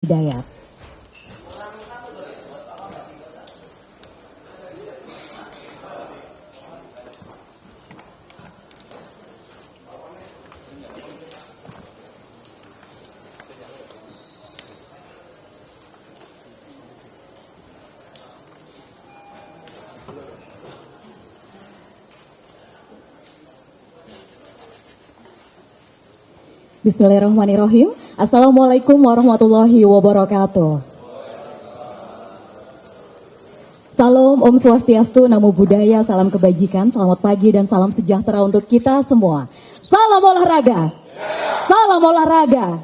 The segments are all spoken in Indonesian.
Hidayat. Bismillahirrahmanirrahim. Assalamualaikum warahmatullahi wabarakatuh. Salam Om Swastiastu, Namo Buddhaya, salam kebajikan, selamat pagi dan salam sejahtera untuk kita semua. Salam olahraga. Salam olahraga.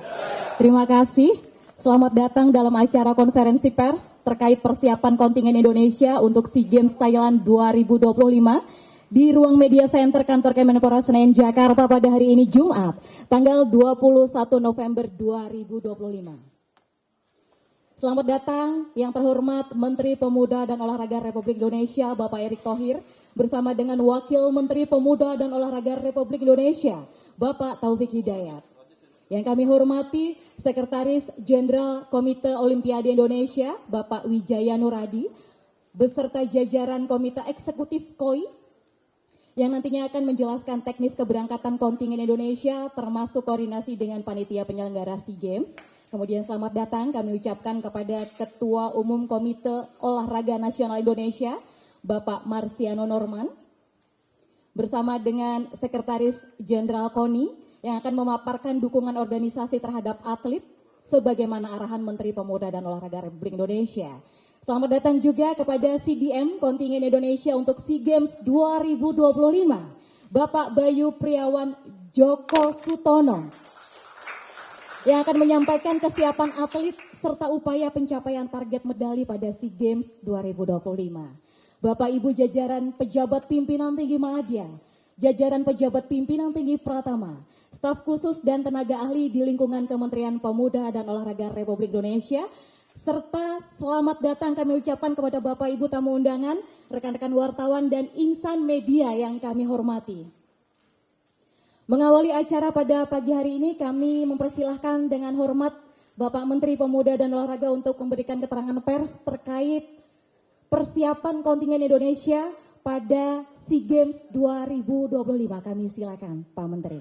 Terima kasih. Selamat datang dalam acara konferensi pers terkait persiapan kontingen Indonesia untuk SEA Games Thailand 2025 di Ruang Media Center Kantor Kemenpora Senayan, Jakarta pada hari ini Jumat, tanggal 21 November 2025. Selamat datang yang terhormat Menteri Pemuda dan Olahraga Republik Indonesia, Bapak Erick Thohir, bersama dengan Wakil Menteri Pemuda dan Olahraga Republik Indonesia, Bapak Taufik Hidayat. Yang kami hormati Sekretaris Jenderal Komite Olimpiade Indonesia, Bapak Wijaya Nuradi, beserta jajaran Komite Eksekutif KOI, yang nantinya akan menjelaskan teknis keberangkatan kontingen Indonesia termasuk koordinasi dengan panitia penyelenggara SEA Games. Kemudian selamat datang kami ucapkan kepada Ketua Umum Komite Olahraga Nasional Indonesia, Bapak Marsiano Norman, bersama dengan Sekretaris Jenderal KONI yang akan memaparkan dukungan organisasi terhadap atlet sebagaimana arahan Menteri Pemuda dan Olahraga Republik Indonesia. Selamat datang juga kepada CDM kontingen Indonesia untuk SEA Games 2025, Bapak Bayu Priawan Joko Sutono, yang akan menyampaikan kesiapan atlet serta upaya pencapaian target medali pada SEA Games 2025. Bapak Ibu jajaran pejabat pimpinan tinggi Madya, jajaran pejabat pimpinan tinggi Pratama, staf khusus dan tenaga ahli di lingkungan Kementerian Pemuda dan Olahraga Republik Indonesia, serta selamat datang kami ucapkan kepada Bapak Ibu tamu undangan, rekan-rekan wartawan dan insan media yang kami hormati. Mengawali acara pada pagi hari ini kami mempersilahkan dengan hormat Bapak Menteri Pemuda dan Olahraga untuk memberikan keterangan pers terkait persiapan kontingen Indonesia pada SEA Games 2025. Kami silakan Pak Menteri.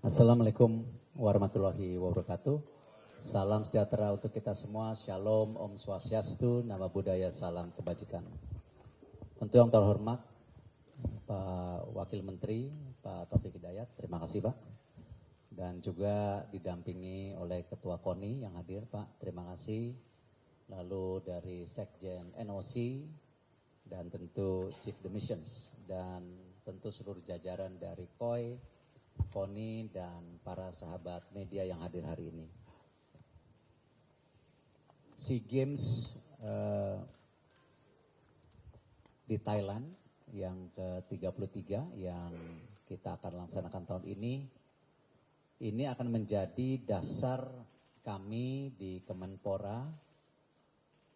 Assalamualaikum warahmatullahi wabarakatuh. Salam sejahtera untuk kita semua. Shalom, Om Swastiastu, Namo Buddhaya, salam kebajikan. Tentu yang terhormat Pak Wakil Menteri, Pak Taufik Hidayat, terima kasih Pak. Dan juga didampingi oleh Ketua KONI yang hadir Pak, terima kasih. Lalu dari Sekjen NOC dan tentu Chief the Missions dan tentu seluruh jajaran dari KOI, KONI dan para sahabat media yang hadir hari ini. SEA Games di Thailand yang ke-33 yang kita akan laksanakan tahun ini akan menjadi dasar kami di Kemenpora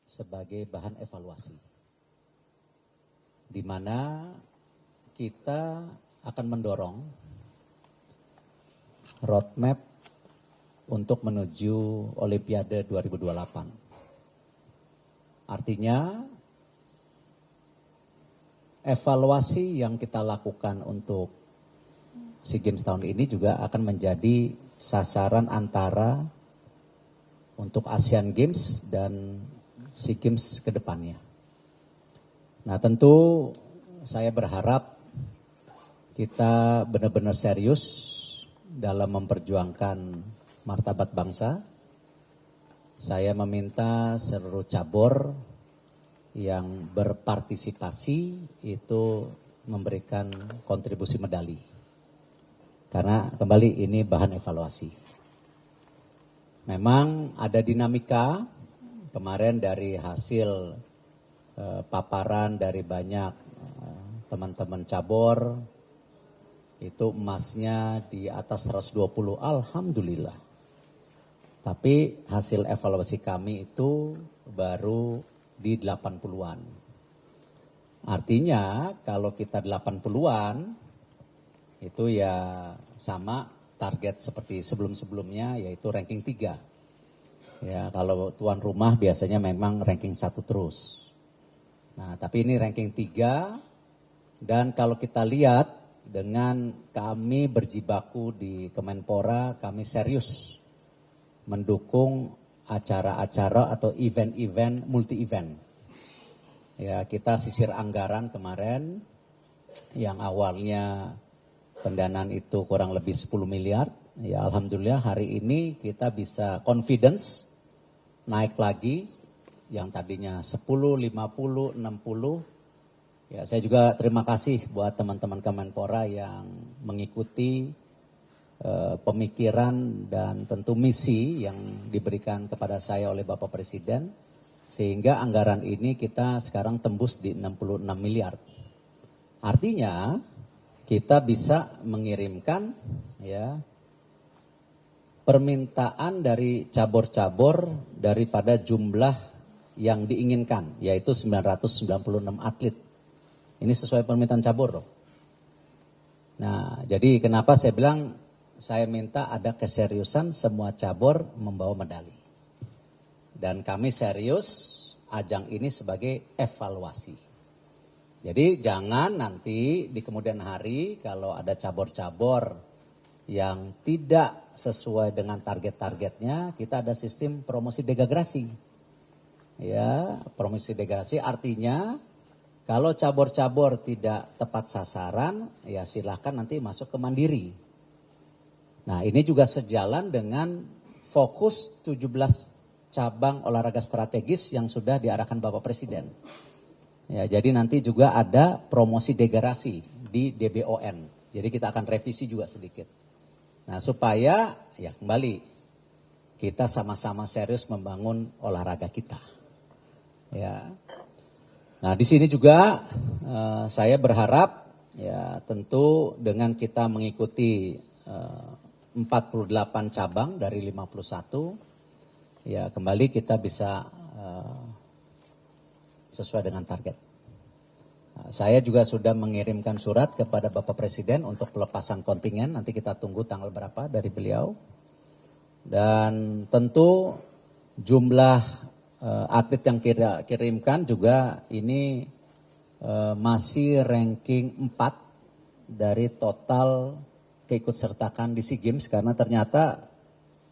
sebagai bahan evaluasi. Di mana kita akan mendorong roadmap untuk menuju Olimpiade 2028. Artinya evaluasi yang kita lakukan untuk SEA Games tahun ini juga akan menjadi sasaran antara untuk Asian Games dan SEA Games ke depannya. Nah tentu saya berharap kita benar-benar serius dalam memperjuangkan martabat bangsa. Saya meminta seluruh cabur yang berpartisipasi itu memberikan kontribusi medali. Karena kembali ini bahan evaluasi. Memang ada dinamika kemarin dari hasil paparan dari banyak teman-teman cabur. Itu emasnya di atas 120, alhamdulillah. Tapi hasil evaluasi kami itu baru di 80-an. Artinya kalau kita 80-an itu ya sama target seperti sebelum-sebelumnya, yaitu ranking 3. Ya, kalau tuan rumah biasanya memang ranking 1 terus. Nah, tapi ini ranking 3 dan kalau kita lihat dengan kami berjibaku di Kemenpora, kami serius mendukung acara-acara atau event-event multi-event. Ya, kita sisir anggaran kemarin yang awalnya pendanaan itu kurang lebih 10 miliar. Ya, alhamdulillah hari ini kita bisa confidence naik lagi yang tadinya 10, 50, 60. Ya, saya juga terima kasih buat teman-teman Kemenpora yang mengikuti pemikiran dan tentu misi yang diberikan kepada saya oleh Bapak Presiden. Sehingga anggaran ini kita sekarang tembus di 66 miliar. Artinya kita bisa mengirimkan ya permintaan dari cabur-cabur daripada jumlah yang diinginkan, yaitu 996 atlet. Ini sesuai permintaan cabur loh. Nah, jadi kenapa saya bilang saya minta ada keseriusan semua cabur membawa medali. Dan kami serius ajang ini sebagai evaluasi. Jadi jangan nanti di kemudian hari kalau ada cabur-cabur yang tidak sesuai dengan target-targetnya, kita ada sistem promosi degradasi. Ya, promosi degradasi artinya kalau cabur-cabur tidak tepat sasaran, ya silahkan nanti masuk ke mandiri. Nah, ini juga sejalan dengan fokus 17 cabang olahraga strategis yang sudah diarahkan Bapak Presiden. Ya, jadi nanti juga ada promosi degradasi di DBON. Jadi kita akan revisi juga sedikit. Nah, supaya ya kembali kita sama-sama serius membangun olahraga kita. Ya. Nah, di sini juga saya berharap ya tentu dengan kita mengikuti 48 cabang dari 51. Ya, kembali kita bisa sesuai dengan target. Saya juga sudah mengirimkan surat kepada Bapak Presiden untuk pelepasan kontingen. Nanti kita tunggu tanggal berapa dari beliau. Dan tentu jumlah atlet yang kita kirimkan juga ini masih ranking 4 dari total keikutsertakan di SEA Games. Karena ternyata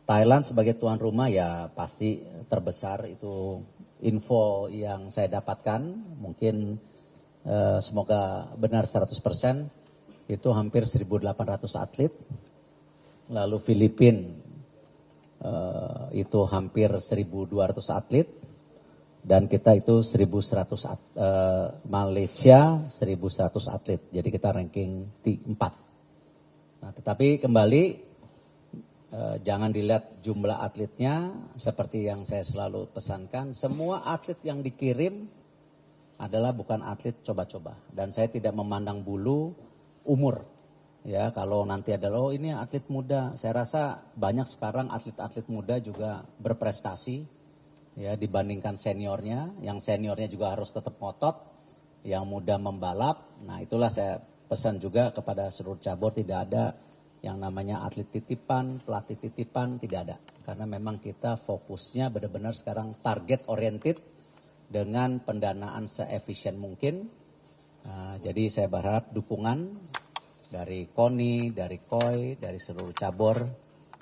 Thailand sebagai tuan rumah ya pasti terbesar, itu info yang saya dapatkan, mungkin semoga benar 100%, itu hampir 1.800 atlet. Lalu Filipina itu hampir 1.200 atlet dan kita itu 1.100 Malaysia 1.100 atlet. Jadi kita ranking 4. Nah, tetapi kembali jangan dilihat jumlah atletnya, seperti yang saya selalu pesankan, semua atlet yang dikirim adalah bukan atlet coba-coba. Dan saya tidak memandang bulu umur. Ya, kalau nanti ada, oh ini atlet muda, saya rasa banyak sekarang atlet-atlet muda juga berprestasi ya dibandingkan seniornya. Yang seniornya juga harus tetap ngotot, yang muda membalap. Nah, itulah saya pesan juga kepada seluruh cabur, tidak ada yang namanya atlet titipan, pelatih titipan, tidak ada. Karena memang kita fokusnya benar-benar sekarang target oriented dengan pendanaan seefisien mungkin. Jadi saya berharap dukungan dari KONI, dari KOI, dari seluruh cabur,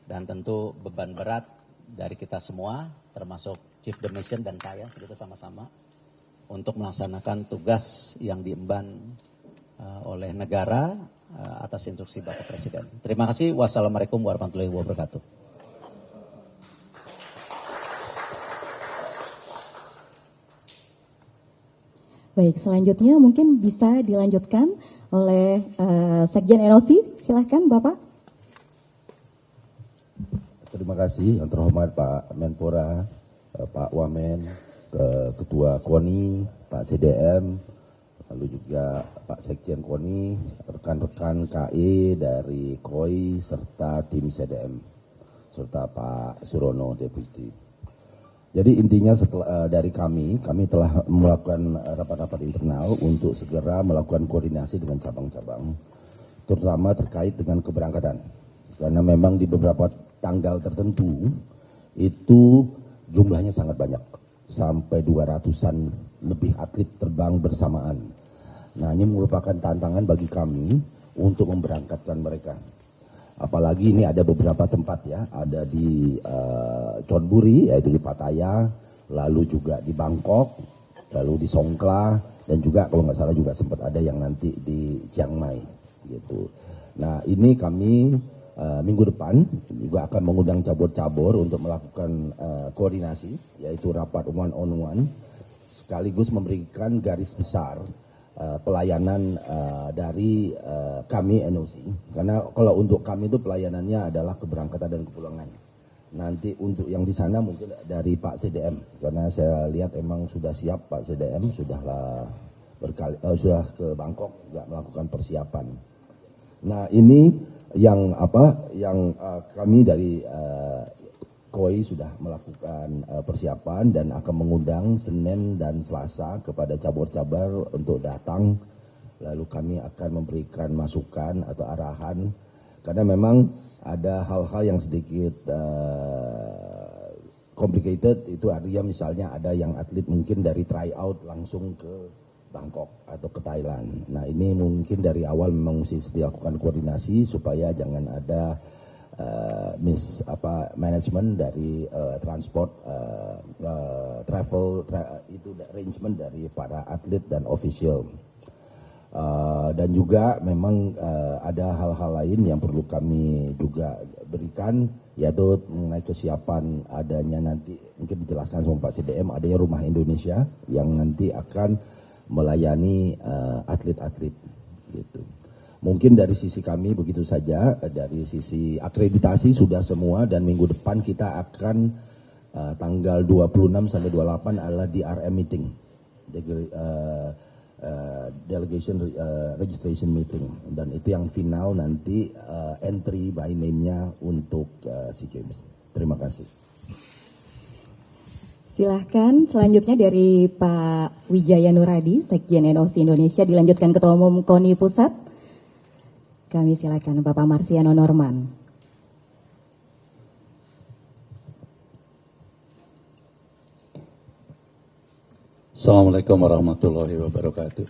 dan tentu beban berat dari kita semua, termasuk Chief the Mission dan saya, kita sama-sama untuk melaksanakan tugas yang diemban oleh negara atas instruksi Bapak Presiden. Terima kasih. Wassalamualaikum warahmatullahi wabarakatuh. Baik, selanjutnya mungkin bisa dilanjutkan oleh Sekjen NOC. Silahkan Bapak. Terima kasih yang terhormat Pak Menpora, Pak Wamen, Ketua KONI, Pak CDM, lalu juga Pak Sekjen KONI, rekan-rekan KE dari KOI, serta tim CDM, serta Pak Surono Deputi. Jadi intinya setelah dari kami telah melakukan rapat-rapat internal untuk segera melakukan koordinasi dengan cabang-cabang, terutama terkait dengan keberangkatan. Karena memang di beberapa tanggal tertentu itu jumlahnya sangat banyak, sampai 200-an lebih atlet terbang bersamaan. Nah, ini merupakan tantangan bagi kami untuk memberangkatkan mereka. Apalagi ini ada beberapa tempat ya, ada di Chonburi, yaitu di Pattaya, lalu juga di Bangkok, lalu di Songkhla, dan juga kalau nggak salah juga sempat ada yang nanti di Chiang Mai gitu. Nah, ini kami minggu depan juga akan mengundang cabur-cabur untuk melakukan koordinasi, yaitu rapat one on one, sekaligus memberikan garis besar pelayanan dari kami NOC. Karena kalau untuk kami itu pelayanannya adalah keberangkatan dan kepulangan. Nanti untuk yang di sana mungkin dari Pak CDM, karena saya lihat emang sudah siap Pak CDM, sudah ke Bangkok juga melakukan persiapan. Nah, ini yang kami dari KOI sudah melakukan persiapan dan akan mengundang Senin dan Selasa kepada cabur-cabur untuk datang. Lalu kami akan memberikan masukan atau arahan, karena memang ada hal-hal yang sedikit complicated. Itu artinya misalnya ada yang atlet mungkin dari tryout langsung ke Bangkok atau ke Thailand. Nah, ini mungkin dari awal memang mesti dilakukan koordinasi supaya jangan ada manajemen dari transport, travel, itu arrangement dari para atlet dan official. Dan juga memang ada hal-hal lain yang perlu kami juga berikan, yaitu mengenai kesiapan adanya nanti, mungkin dijelaskan sama Pak CDM, adanya Rumah Indonesia yang nanti akan melayani atlet-atlet gitu. Mungkin dari sisi kami begitu saja. Dari sisi akreditasi sudah semua, dan minggu depan kita akan tanggal 26 sampai 28 adalah DRM meeting, delegation registration meeting, dan itu yang final nanti entry by name-nya untuk SEA Games. Terima kasih. Silahkan selanjutnya dari Pak Wijaya Nuradi, Sekjen NOC Indonesia, dilanjutkan Ketua Umum KONI Pusat. Kami silakan Bapak Marsiano Norman. Assalamualaikum warahmatullahi wabarakatuh.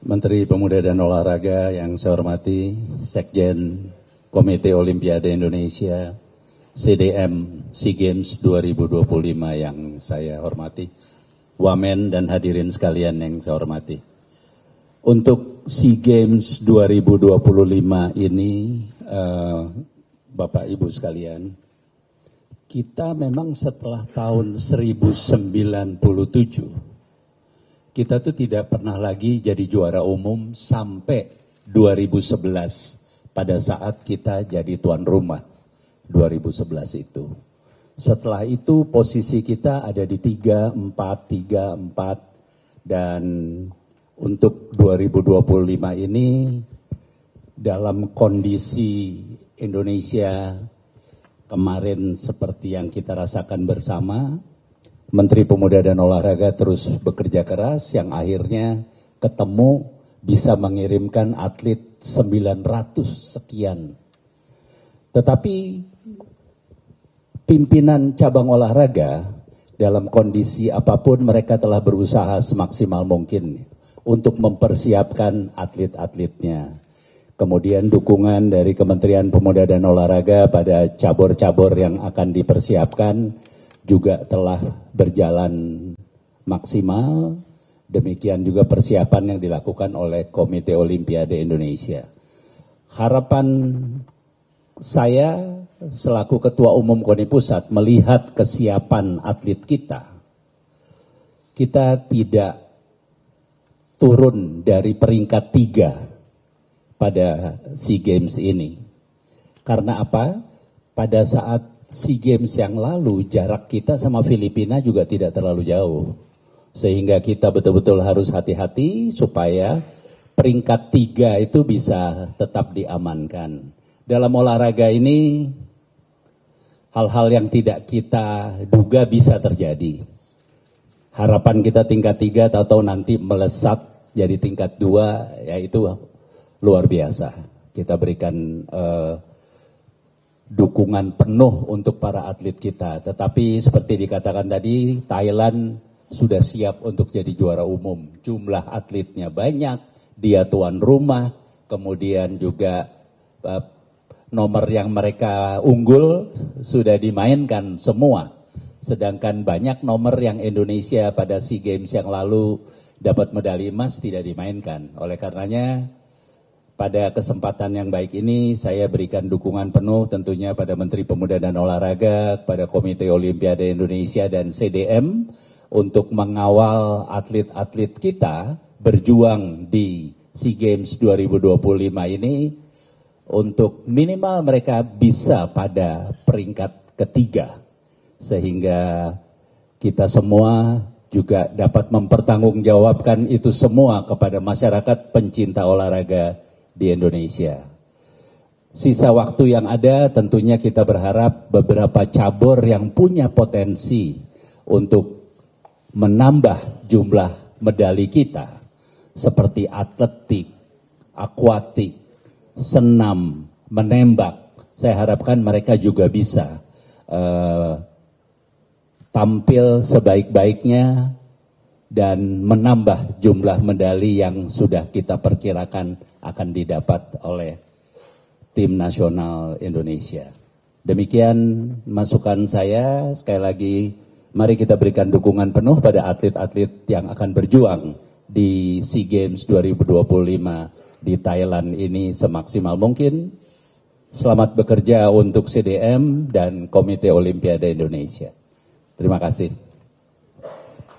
Menteri Pemuda dan Olahraga yang saya hormati, Sekjen Komite Olimpiade Indonesia, CDM SEA Games 2025 yang saya hormati, Wamen dan hadirin sekalian yang saya hormati. Untuk SEA Games 2025 ini, Bapak Ibu sekalian, kita memang setelah tahun 1997, kita tuh tidak pernah lagi jadi juara umum sampai 2011 pada saat kita jadi tuan rumah 2011 itu. Setelah itu posisi kita ada di 3-4, dan untuk 2025 ini dalam kondisi Indonesia kemarin seperti yang kita rasakan bersama, Menteri Pemuda dan Olahraga terus bekerja keras yang akhirnya ketemu bisa mengirimkan atlet 900 sekian. Tetapi pimpinan cabang olahraga dalam kondisi apapun mereka telah berusaha semaksimal mungkin untuk mempersiapkan atlet-atletnya. Kemudian dukungan dari Kementerian Pemuda dan Olahraga pada cabur-cabur yang akan dipersiapkan juga telah berjalan maksimal. Demikian juga persiapan yang dilakukan oleh Komite Olimpiade Indonesia. Harapan saya selaku Ketua Umum KONI Pusat melihat kesiapan atlet kita tidak turun dari peringkat 3 pada SEA Games ini. Karena apa? Pada saat SEA Games yang lalu jarak kita sama Filipina juga tidak terlalu jauh. Sehingga kita betul-betul harus hati-hati supaya peringkat 3 itu bisa tetap diamankan. Dalam olahraga ini hal-hal yang tidak kita duga bisa terjadi. Harapan kita tingkat 3 atau nanti melesat jadi tingkat 2, ya itu luar biasa. Kita berikan dukungan penuh untuk para atlet kita. Tetapi seperti dikatakan tadi, Thailand sudah siap untuk jadi juara umum. Jumlah atletnya banyak, dia tuan rumah, kemudian juga nomor yang mereka unggul sudah dimainkan semua. Sedangkan banyak nomor yang Indonesia pada SEA Games yang lalu dapat medali emas tidak dimainkan. Oleh karenanya, pada kesempatan yang baik ini saya berikan dukungan penuh tentunya pada Menteri Pemuda dan Olahraga, pada Komite Olimpiade Indonesia dan CDM untuk mengawal atlet-atlet kita berjuang di SEA Games 2025 ini untuk minimal mereka bisa pada peringkat ketiga sehingga kita semua juga dapat mempertanggungjawabkan itu semua kepada masyarakat pencinta olahraga di Indonesia. Sisa waktu yang ada tentunya kita berharap beberapa cabur yang punya potensi untuk menambah jumlah medali kita seperti atletik, akuatik, senam, menembak. Saya harapkan mereka juga bisa tampil sebaik-baiknya dan menambah jumlah medali yang sudah kita perkirakan akan didapat oleh tim nasional Indonesia. Demikian masukan saya. Sekali lagi, mari kita berikan dukungan penuh pada atlet-atlet yang akan berjuang di SEA Games 2025 di Thailand ini semaksimal mungkin. Selamat bekerja untuk CDM dan Komite Olimpiade Indonesia. Terima kasih.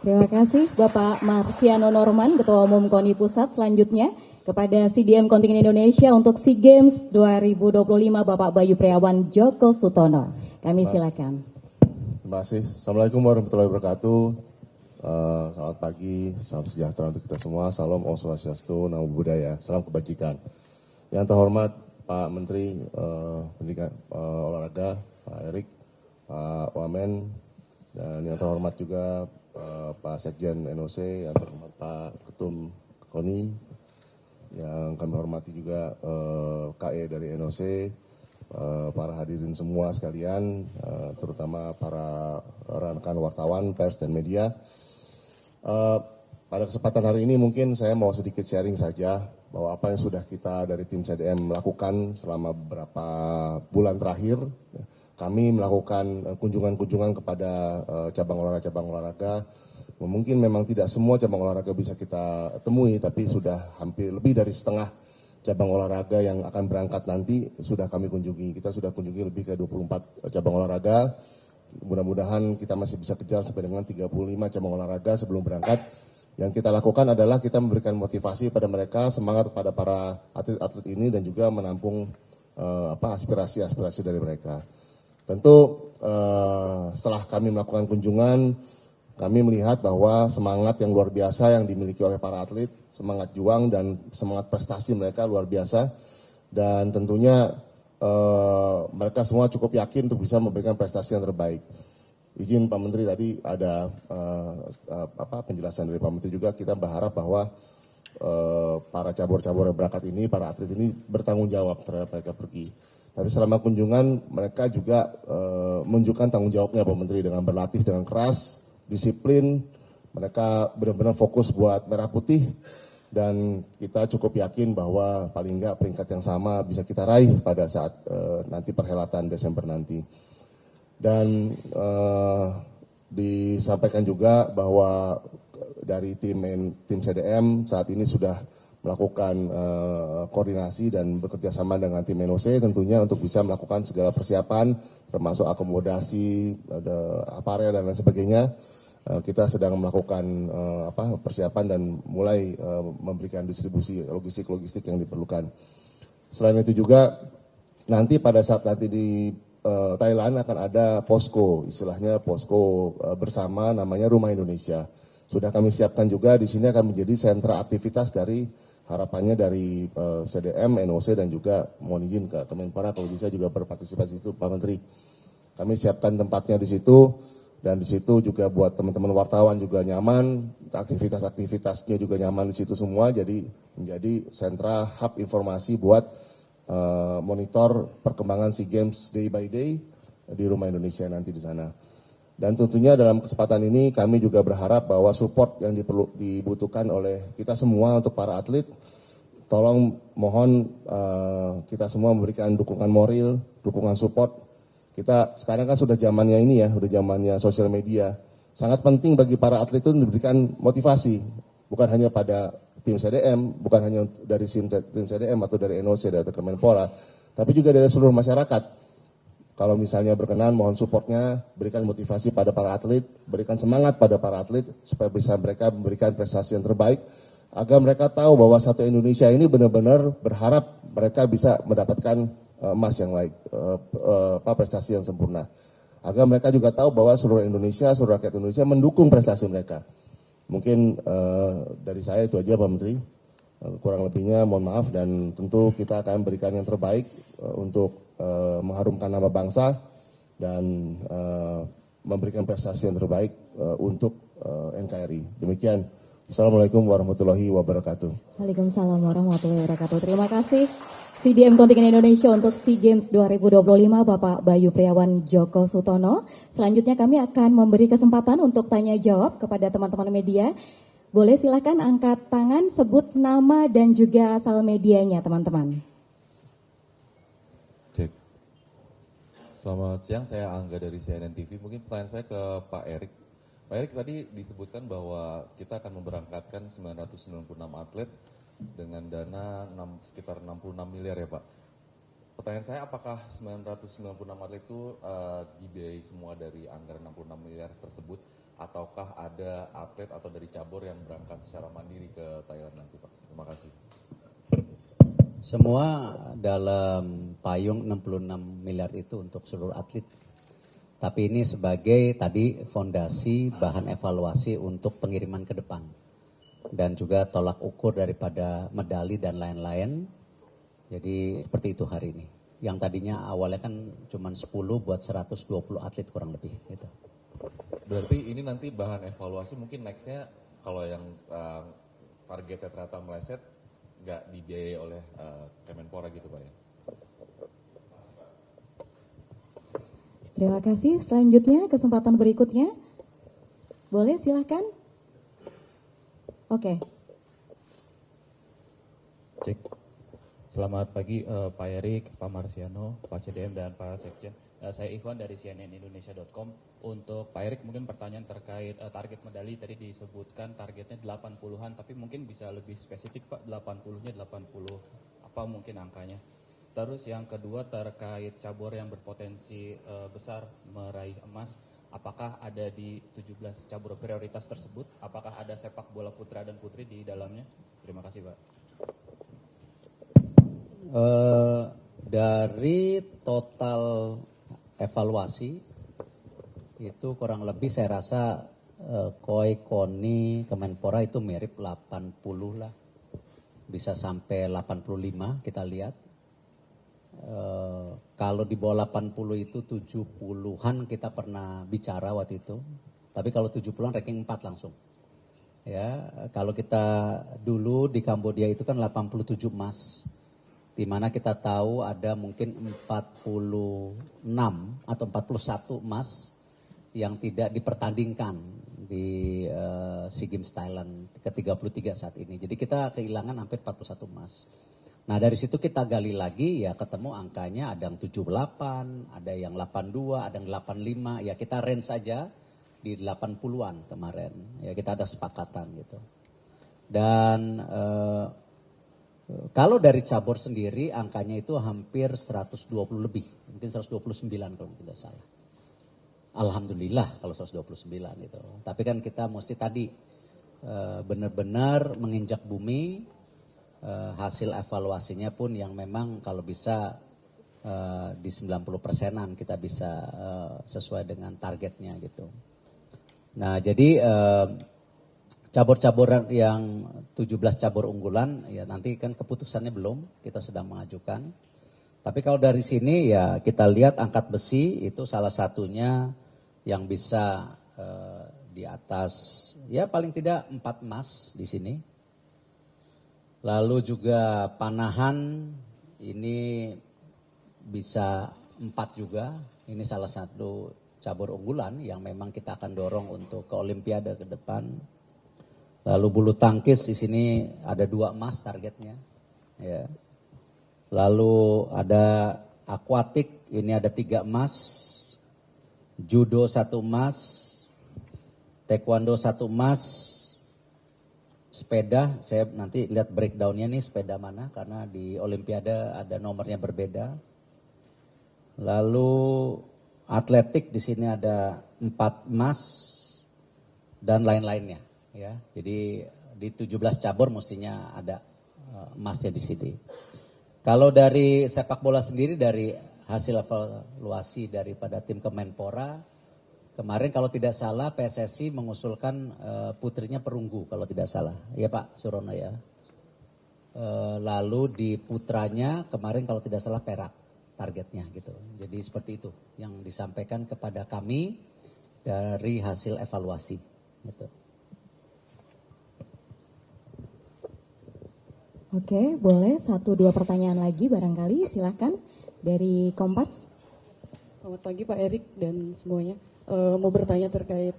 Terima kasih Bapak Marsiano Norman, Ketua Umum KONI Pusat. Selanjutnya kepada CDM Kontingen Indonesia untuk SEA Games 2025 Bapak Bayu Priawan Joko Sutono. Kami silakan. Terima kasih. Assalamualaikum warahmatullahi wabarakatuh. Selamat pagi, salam sejahtera untuk kita semua. Salam Om Swastiastu, Namo Buddhaya, salam kebajikan. Yang terhormat Pak Menteri Pendidikan Olahraga, Pak Erik, Pak Wamen, dan yang terhormat juga Pak Sekjen NOC, yang terhormat Pak Ketum KONI, yang kami hormati juga KE dari NOC, para hadirin semua sekalian, terutama para rekan wartawan, pers dan media. Pada kesempatan hari ini mungkin saya mau sedikit sharing saja bahwa apa yang sudah kita dari tim CDM lakukan selama beberapa bulan terakhir. Kami melakukan kunjungan-kunjungan kepada cabang olahraga. Mungkin memang tidak semua cabang olahraga bisa kita temui, tapi sudah hampir lebih dari setengah cabang olahraga yang akan berangkat nanti sudah kami kunjungi. Kita sudah kunjungi lebih ke 24 cabang olahraga. Mudah-mudahan kita masih bisa kejar sampai dengan 35 cabang olahraga sebelum berangkat. Yang kita lakukan adalah kita memberikan motivasi pada mereka, semangat kepada para atlet-atlet ini dan juga menampung aspirasi-aspirasi dari mereka. Tentu setelah kami melakukan kunjungan, kami melihat bahwa semangat yang luar biasa yang dimiliki oleh para atlet, semangat juang dan semangat prestasi mereka luar biasa. Dan tentunya mereka semua cukup yakin untuk bisa memberikan prestasi yang terbaik. Izin Pak Menteri, tadi ada penjelasan dari Pak Menteri juga, kita berharap bahwa para cabur-cabur yang berangkat ini, para atlet ini bertanggung jawab terhadap mereka pergi. Tapi selama kunjungan mereka juga menunjukkan tanggung jawabnya Pak Menteri dengan berlatih dengan keras, disiplin, mereka benar-benar fokus buat merah putih dan kita cukup yakin bahwa paling enggak peringkat yang sama bisa kita raih pada saat nanti perhelatan Desember nanti. Dan disampaikan juga bahwa dari tim CDM saat ini sudah melakukan koordinasi dan bekerja sama dengan tim NOC tentunya untuk bisa melakukan segala persiapan termasuk akomodasi, aparel dan lain sebagainya. Kita sedang melakukan persiapan dan mulai memberikan distribusi logistik yang diperlukan. Selain itu juga nanti pada saat nanti di Thailand akan ada posko, istilahnya posko bersama namanya Rumah Indonesia. Sudah kami siapkan juga, di sini akan menjadi sentra aktivitas dari harapannya dari CDM, NOC dan juga mohon izin ke Kemenpora kalau bisa juga berpartisipasi itu Pak Menteri. Kami siapkan tempatnya di situ, dan di situ juga buat teman-teman wartawan juga nyaman, aktivitas-aktivitasnya juga nyaman di situ semua, jadi menjadi sentra hub informasi buat monitor perkembangan SEA Games day by day di Rumah Indonesia nanti di sana. Dan tentunya dalam kesempatan ini kami juga berharap bahwa support yang dibutuhkan oleh kita semua untuk para atlet, tolong mohon kita semua memberikan dukungan moral, dukungan support. Kita sekarang kan sudah zamannya ini ya, sudah zamannya sosial media. Sangat penting bagi para atlet itu memberikan motivasi, bukan hanya pada tim CDM, bukan hanya dari tim CDM atau dari NOC atau Kemenpora, tapi juga dari seluruh masyarakat. Kalau misalnya berkenan, mohon supportnya, berikan motivasi pada para atlet, berikan semangat pada para atlet supaya bisa mereka memberikan prestasi yang terbaik, agar mereka tahu bahwa satu Indonesia ini benar-benar berharap mereka bisa mendapatkan emas yang baik, prestasi yang sempurna. Agar mereka juga tahu bahwa seluruh Indonesia, seluruh rakyat Indonesia mendukung prestasi mereka. Mungkin dari saya itu aja Pak Menteri. Kurang lebihnya mohon maaf, dan tentu kita akan berikan yang terbaik untuk mengharumkan nama bangsa dan memberikan prestasi yang terbaik untuk NKRI. Demikian. Assalamualaikum warahmatullahi wabarakatuh. Waalaikumsalam warahmatullahi wabarakatuh. Terima kasih CDM Kontingen Indonesia untuk SEA Games 2025 Bapak Bayu Priawan Joko Sutono. Selanjutnya kami akan memberi kesempatan untuk tanya jawab kepada teman-teman media. Boleh silakan angkat tangan, sebut nama dan juga asal medianya teman-teman. Cek. Selamat siang, saya Angga dari CNN TV. Mungkin pertanyaan saya ke Pak Erik. Pak Erik, tadi disebutkan bahwa kita akan memberangkatkan 996 atlet dengan dana sekitar 66 miliar ya Pak. Pertanyaan saya, apakah 996 atlet itu dibiayai semua dari anggaran 66 miliar tersebut, ataukah ada atlet atau dari cabur yang berangkat secara mandiri ke Thailand nanti Pak? Terima kasih. Semua dalam payung 66 miliar itu untuk seluruh atlet. Tapi ini sebagai tadi fondasi bahan evaluasi untuk pengiriman ke depan. Dan juga tolak ukur daripada medali dan lain-lain. Jadi seperti itu hari ini. Yang tadinya awalnya kan cuma 10 buat 120 atlet kurang lebih gitu. Berarti ini nanti bahan evaluasi mungkin nextnya kalau yang targetnya ternyata meleset nggak dibiayai oleh Kemenpora gitu Pak ya? Terima kasih. Selanjutnya kesempatan berikutnya. Boleh silahkan. Oke. Cek. Selamat pagi Pak Erik, Pak Marsiano, Pak CDM dan Pak Sekjen. Saya Ikhwan dari cnnindonesia.com. Untuk Pak Erik mungkin pertanyaan terkait target medali, tadi disebutkan targetnya 80-an, tapi mungkin bisa lebih spesifik Pak, 80-nya 80 apa mungkin angkanya. Terus yang kedua terkait cabur yang berpotensi besar meraih emas, apakah ada di 17 cabur prioritas tersebut? Apakah ada sepak bola putra dan putri di dalamnya? Terima kasih Pak. Dari total evaluasi itu kurang lebih saya rasa KOI, KONI, Kemenpora itu mirip 80 lah. Bisa sampai 85 kita lihat. Kalau di bawah 80 itu 70-an kita pernah bicara waktu itu. Tapi kalau 70-an ranking 4 langsung. Ya, kalau kita dulu di Kambodia itu kan 87 emas. Di mana kita tahu ada mungkin 46 atau 41 emas yang tidak dipertandingkan di SEA Games Thailand ke-33 saat ini. Jadi kita kehilangan hampir 41 emas. Nah dari situ kita gali lagi ya ketemu angkanya ada yang 78, ada yang 82, ada yang 85. Ya kita range saja di 80-an kemarin. Ya kita ada sepakatan gitu. Dan kalau dari cabur sendiri angkanya itu hampir 120 lebih. Mungkin 129 kalau tidak salah. Alhamdulillah kalau 129 itu. Tapi kan kita mesti tadi benar-benar menginjak bumi. Hasil evaluasinya pun yang memang kalau bisa di 90%-an kita bisa sesuai dengan targetnya gitu. Nah jadi cabur-cabur yang 17 cabur unggulan ya nanti kan keputusannya belum, kita sedang mengajukan. Tapi kalau dari sini ya kita lihat angkat besi itu salah satunya yang bisa di atas ya paling tidak 4 emas di sini. Lalu juga panahan ini bisa 4 juga. Ini salah satu cabur unggulan yang memang kita akan dorong untuk ke Olimpiade ke depan. Lalu bulu tangkis di sini ada 2 emas targetnya. Ya. Lalu ada akuatik, ini ada 3 emas, judo 1 emas, taekwondo 1 emas, sepeda, saya nanti lihat breakdownnya nih sepeda mana, karena di Olimpiade ada nomornya berbeda. Lalu atletik di sini ada 4 emas dan lain-lainnya. Ya, jadi di 17 cabur mestinya ada emasnya di sini. Kalau dari sepak bola sendiri, dari hasil evaluasi daripada tim Kemenpora, kemarin kalau tidak salah PSSI mengusulkan putrinya perunggu kalau tidak salah. Ya Pak Surono ya. Lalu di putranya kemarin kalau tidak salah perak targetnya gitu. Jadi seperti itu yang disampaikan kepada kami dari hasil evaluasi gitu. Oke, boleh 1-2 pertanyaan lagi barangkali, silahkan dari Kompas. Selamat pagi Pak Erik dan semuanya. Mau bertanya terkait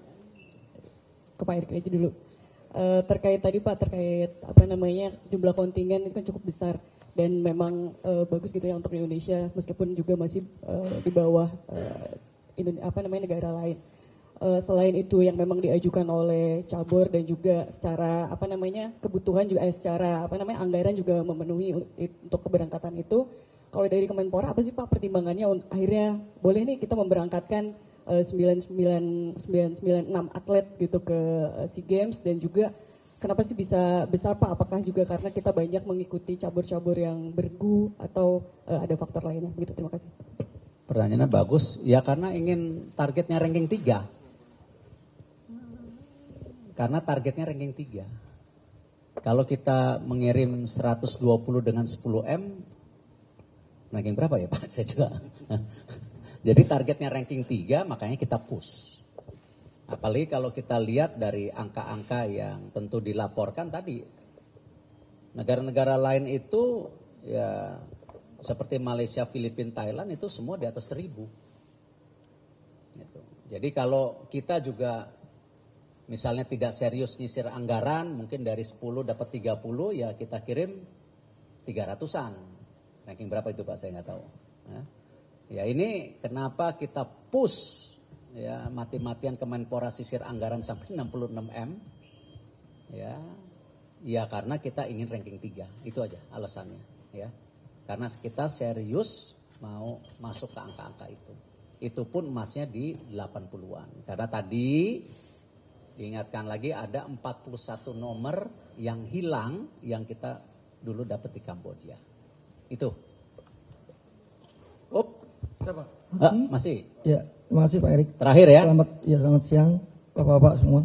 ke Pak Erik aja dulu. Terkait tadi Pak, terkait jumlah kontingen itu kan cukup besar dan memang bagus gitu ya untuk Indonesia meskipun juga masih di bawah negara lain. Selain itu yang memang diajukan oleh cabur dan juga secara kebutuhan juga secara anggaran juga memenuhi untuk keberangkatan itu. Kalau dari Kemenpora apa sih Pak pertimbangannya akhirnya boleh nih kita memberangkatkan 996 atlet gitu ke SEA Games, dan juga kenapa sih bisa besar Pak? Apakah juga karena kita banyak mengikuti cabur-cabur yang bergu atau ada faktor lainnya? Begitu, terima kasih. Pertanyaannya bagus, ya karena ingin targetnya ranking 3. Karena targetnya ranking 3. Kalau kita mengirim 120 dengan 10M, ranking berapa ya Pak? Saya juga. Jadi targetnya ranking 3, makanya kita push. Apalagi kalau kita lihat dari angka-angka yang tentu dilaporkan tadi. Negara-negara lain itu ya seperti Malaysia, Filipina, Thailand itu semua di atas 1000. Gitu. Jadi kalau kita juga misalnya tidak serius nyisir anggaran, mungkin dari 10 dapat 30, ya kita kirim 300-an. Ranking berapa itu Pak? Saya nggak tahu. Ya ini kenapa kita push ya mati-matian Kemenpora sisir anggaran sampai 66M. Ya karena kita ingin ranking 3. Itu aja alasannya. Ya. Karena kita serius mau masuk ke angka-angka itu. Itu pun emasnya di 80-an. Karena tadi diingatkan lagi ada 41 nomor yang hilang yang kita dulu dapat di Kamboja. Itu. Siapa? Masih. Ya, terima kasih Pak Erik. Terakhir ya. Selamat siang Bapak-bapak semua.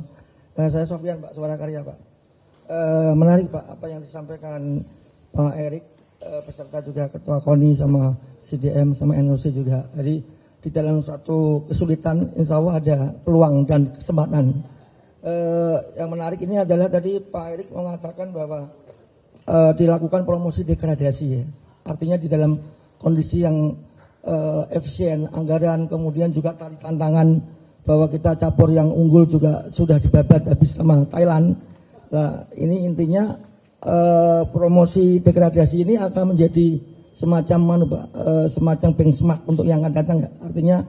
Saya Sofyan Pak, Suara Karya Pak. Menarik Pak apa yang disampaikan Pak Erik, beserta juga Ketua KONI sama CDM sama NOC juga. Jadi di dalam satu kesulitan insya Allah ada peluang dan kesempatan. Yang menarik ini adalah tadi Pak Erik mengatakan bahwa dilakukan promosi degradasi ya. Artinya di dalam kondisi yang efisien anggaran, kemudian juga tadi tantangan bahwa kita cabur yang unggul juga sudah dibabat habis sama Thailand. Nah ini intinya promosi degradasi ini akan menjadi semacam benchmark untuk yang akan datang. Artinya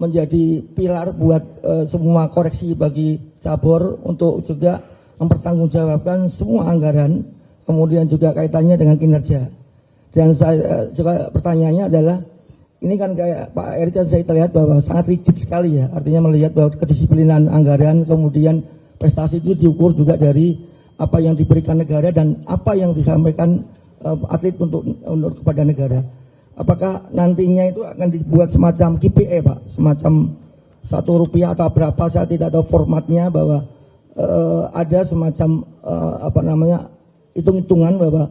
menjadi pilar buat semua koreksi bagi cabur untuk juga mempertanggungjawabkan semua anggaran, kemudian juga kaitannya dengan kinerja. Dan saya juga pertanyaannya adalah ini kan kayak Pak Erik kan saya terlihat bahwa sangat rigid sekali ya, artinya melihat bahwa kedisiplinan anggaran, kemudian prestasi itu diukur juga dari apa yang diberikan negara dan apa yang disampaikan atlet untuk kepada negara. Apakah nantinya itu akan dibuat semacam KPI Pak, semacam Rp1 atau berapa, saya tidak tahu formatnya, bahwa ada semacam hitung-hitungan bahwa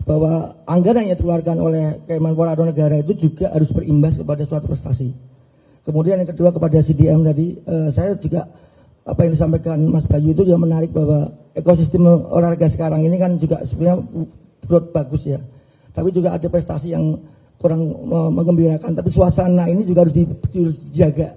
bahwa anggaran yang dikeluarkan oleh Kemenpora atau negara itu juga harus berimbas kepada suatu prestasi. Kemudian yang kedua kepada CDM tadi, saya juga apa yang disampaikan Mas Bayu itu juga menarik bahwa ekosistem olahraga sekarang ini kan juga sebenarnya bagus ya. Tapi juga ada prestasi yang kurang menggembirakan. Tapi suasana ini juga harus dijaga.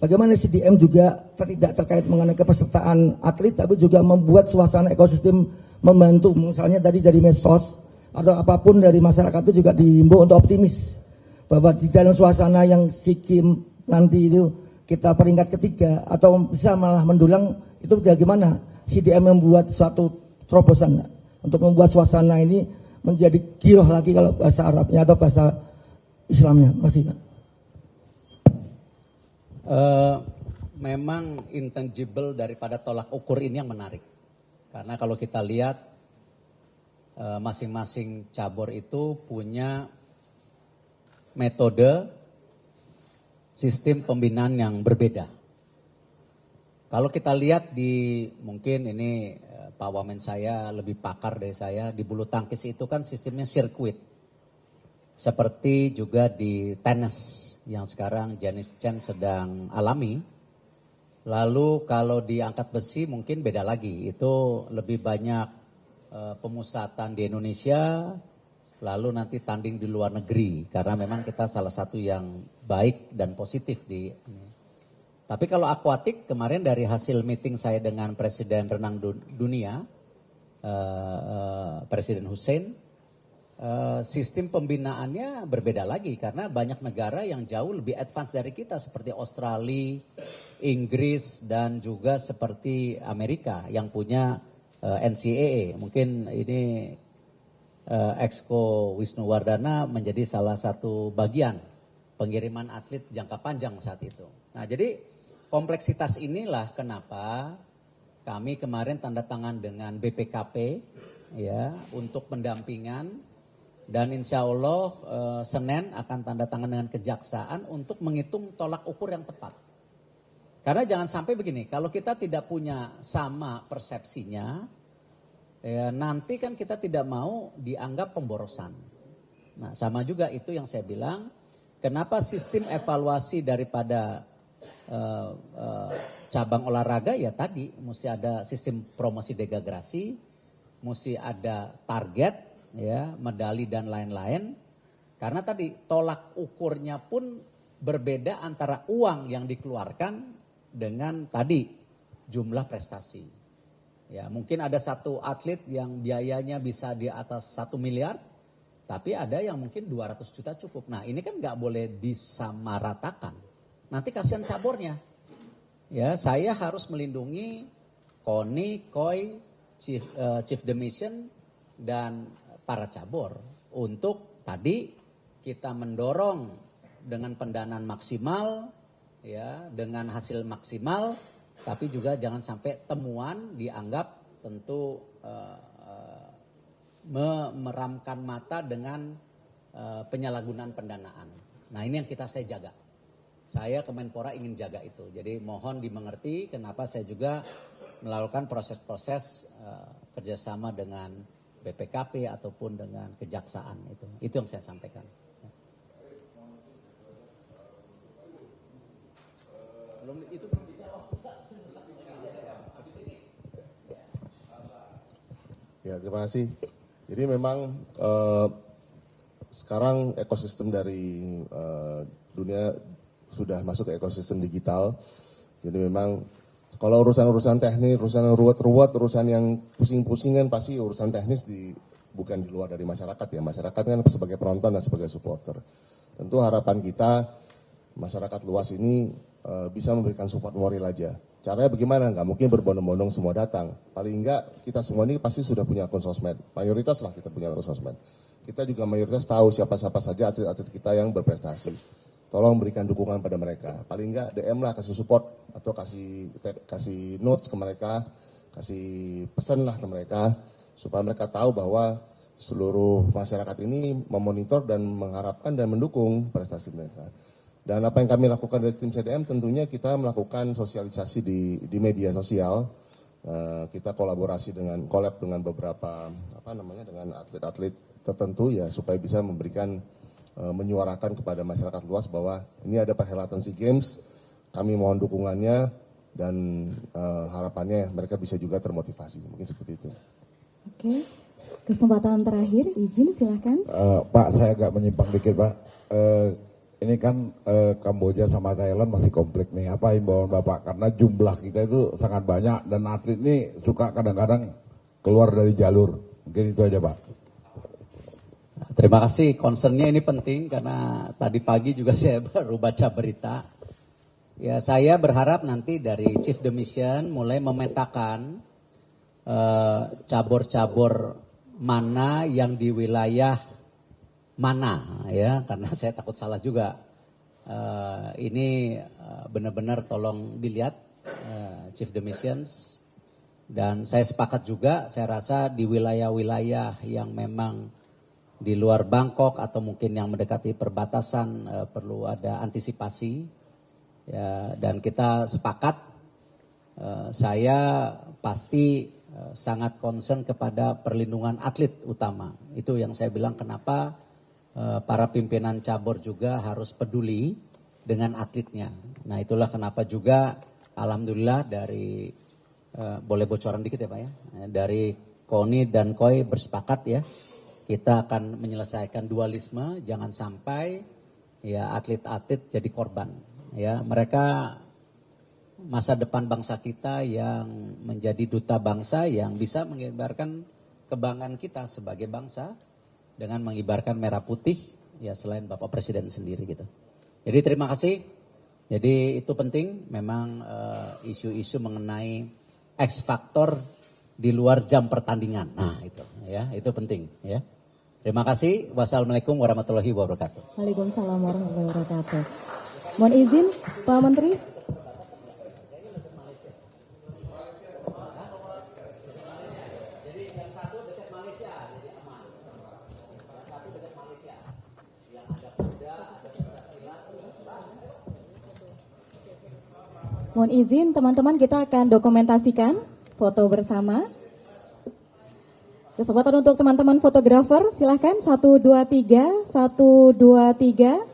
Bagaimana CDM juga tidak terkait mengenai kepesertaan atlet, tapi juga membuat suasana ekosistem membantu. Misalnya tadi dari medsos atau apapun dari masyarakat itu juga diimbau untuk optimis bahwa di dalam suasana yang SEA nanti itu kita peringkat ketiga atau bisa malah mendulang, itu bagaimana CDM membuat suatu terobosan untuk membuat suasana ini menjadi giroh lagi kalau bahasa Arabnya atau bahasa Islamnya. Masih Pak. Memang intangible daripada tolak ukur ini yang menarik. Karena kalau kita lihat masing-masing cabur itu punya metode sistem pembinaan yang berbeda. Kalau kita lihat di, mungkin ini Pak Wamen saya lebih pakar dari saya, di bulu tangkis itu kan sistemnya sirkuit. Seperti juga di tenis yang sekarang Janice Chen sedang alami. Lalu kalau di angkat besi mungkin beda lagi, itu lebih banyak pemusatan di Indonesia, lalu nanti tanding di luar negeri, karena memang kita salah satu yang baik dan positif di ini. Tapi kalau akuatik, kemarin dari hasil meeting saya dengan Presiden Renang Dunia, Presiden Hussein, sistem pembinaannya berbeda lagi karena banyak negara yang jauh lebih advance dari kita seperti Australia, Inggris dan juga seperti Amerika yang punya NCAA. Mungkin ini Exco Wisnuwardana menjadi salah satu bagian pengiriman atlet jangka panjang saat itu. Nah, jadi kompleksitas inilah kenapa kami kemarin tanda tangan dengan BPKP ya untuk pendampingan. Dan insya Allah Senin akan tanda tangan dengan kejaksaan untuk menghitung tolak ukur yang tepat. Karena jangan sampai begini, kalau kita tidak punya sama persepsinya, ya nanti kan kita tidak mau dianggap pemborosan. Nah sama juga itu yang saya bilang, kenapa sistem evaluasi daripada cabang olahraga ya tadi, mesti ada sistem promosi degradasi, mesti ada target, ya, medali dan lain-lain. Karena tadi tolak ukurnya pun berbeda antara uang yang dikeluarkan dengan tadi jumlah prestasi. Ya, mungkin ada satu atlet yang biayanya bisa di atas 1 miliar, tapi ada yang mungkin 200 juta cukup. Nah, ini kan nggak boleh disamaratakan. Nanti kasihan cabornya. Ya, saya harus melindungi KONI, KOI, Chief Demission dan para cabur untuk tadi kita mendorong dengan pendanaan maksimal ya dengan hasil maksimal, tapi juga jangan sampai temuan dianggap tentu memeramkan mata dengan penyalahgunaan pendanaan. Nah ini yang saya jaga. Saya Kemenpora ingin jaga itu. Jadi mohon dimengerti kenapa saya juga melakukan proses-proses kerjasama dengan BPKP ataupun dengan kejaksaan itu. Itu yang saya sampaikan. Belum itu belum dijawab. Ya, terima kasih. Jadi memang sekarang ekosistem dari dunia sudah masuk ke ekosistem digital. Jadi memang kalau urusan-urusan teknis, urusan yang ruwet-ruwet, urusan yang pusing-pusing kan pasti urusan teknis bukan di luar dari masyarakat ya. Masyarakat kan sebagai penonton dan sebagai supporter. Tentu harapan kita masyarakat luas ini bisa memberikan support moral aja. Caranya bagaimana? Nggak mungkin berbondong-bondong semua datang. Paling enggak kita semua ini pasti sudah punya akun sosmed. Mayoritas lah kita punya akun sosmed. Kita juga mayoritas tahu siapa-siapa saja atlet-atlet kita yang berprestasi. Tolong berikan dukungan pada mereka. Paling enggak DM lah, kasih support atau kasih notes ke mereka, kasih pesan lah ke mereka supaya mereka tahu bahwa seluruh masyarakat ini memonitor dan mengharapkan dan mendukung prestasi mereka. Dan apa yang kami lakukan dari tim CDM tentunya kita melakukan sosialisasi di media sosial. Kita kolaborasi dengan beberapa dengan atlet-atlet tertentu ya supaya bisa memberikan menyuarakan kepada masyarakat luas bahwa ini ada perhelatan SEA Games, kami mohon dukungannya dan harapannya mereka bisa juga termotivasi, mungkin seperti itu. Oke, kesempatan terakhir, izin silahkan. Pak, saya agak menyimpang dikit Pak. Ini kan Kamboja sama Thailand masih komplek nih. Apa himbauan Bapak? Karena jumlah kita itu sangat banyak dan atlet ini suka kadang-kadang keluar dari jalur. Mungkin itu aja Pak. Terima kasih, concernnya ini penting karena tadi pagi juga saya baru baca berita. Ya, saya berharap nanti dari Chief de Mission mulai memetakan cabur-cabur mana yang di wilayah mana, ya, karena saya takut salah juga. Ini benar-benar tolong dilihat Chief de Missions, dan saya sepakat juga, saya rasa di wilayah-wilayah yang memang di luar Bangkok atau mungkin yang mendekati perbatasan perlu ada antisipasi, ya, dan kita sepakat. Saya pasti sangat concern kepada perlindungan atlet utama. Itu yang saya bilang kenapa para pimpinan cabur juga harus peduli dengan atletnya. Nah, itulah kenapa juga alhamdulillah dari boleh bocoran dikit ya Pak ya, dari KONI dan KOI bersepakat ya, kita akan menyelesaikan dualisme, jangan sampai ya atlet-atlet jadi korban. Ya, mereka masa depan bangsa kita yang menjadi duta bangsa yang bisa mengibarkan kebanggaan kita sebagai bangsa dengan mengibarkan merah putih ya selain Bapak Presiden sendiri gitu. Jadi terima kasih. Jadi itu penting memang isu-isu mengenai X faktor di luar jam pertandingan. Nah, itu ya, itu penting ya. Terima kasih. Wassalamualaikum warahmatullahi wabarakatuh. Waalaikumsalam warahmatullahi wabarakatuh. Mohon izin Pak Menteri. Mohon izin teman-teman, kita akan dokumentasikan foto bersama. Kesempatan untuk teman-teman fotografer, silahkan 1, 2, 3, 1, 2, 3.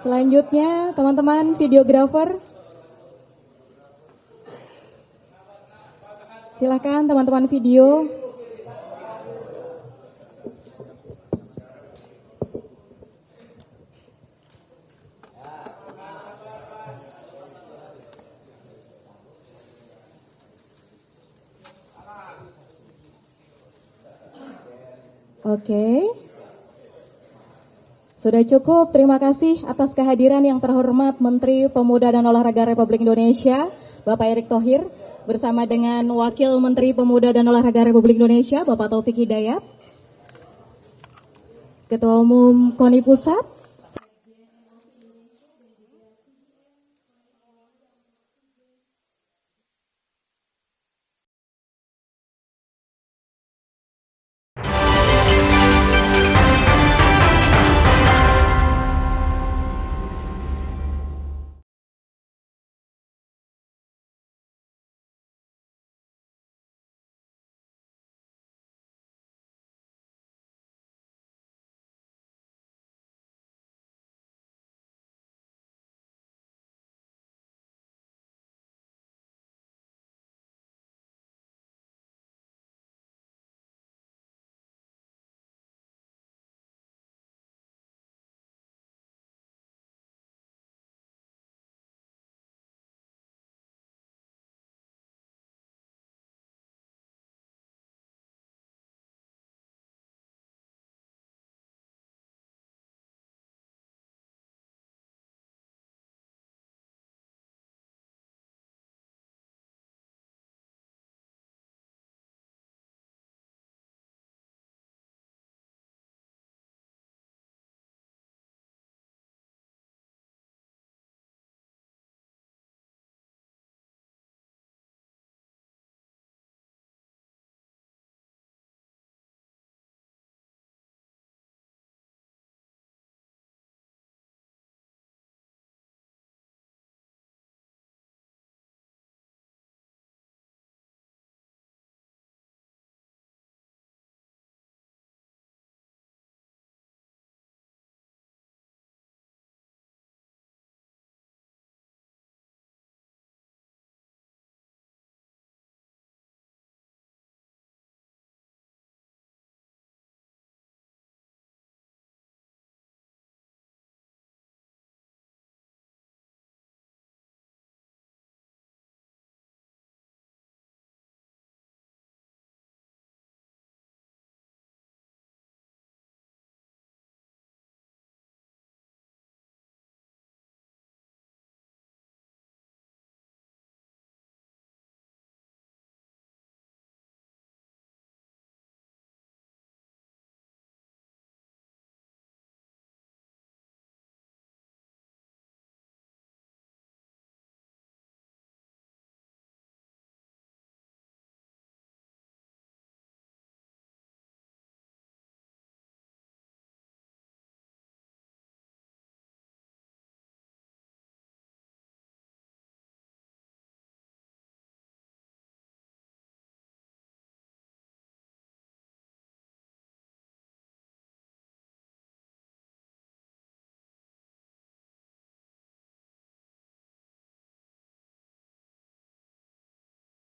Selanjutnya teman-teman videografer, silahkan teman-teman video. Oke, sudah cukup. Terima kasih atas kehadiran yang terhormat Menteri Pemuda dan Olahraga Republik Indonesia, Bapak Erick Thohir, bersama dengan Wakil Menteri Pemuda dan Olahraga Republik Indonesia, Bapak Taufik Hidayat, Ketua Umum KONI Pusat,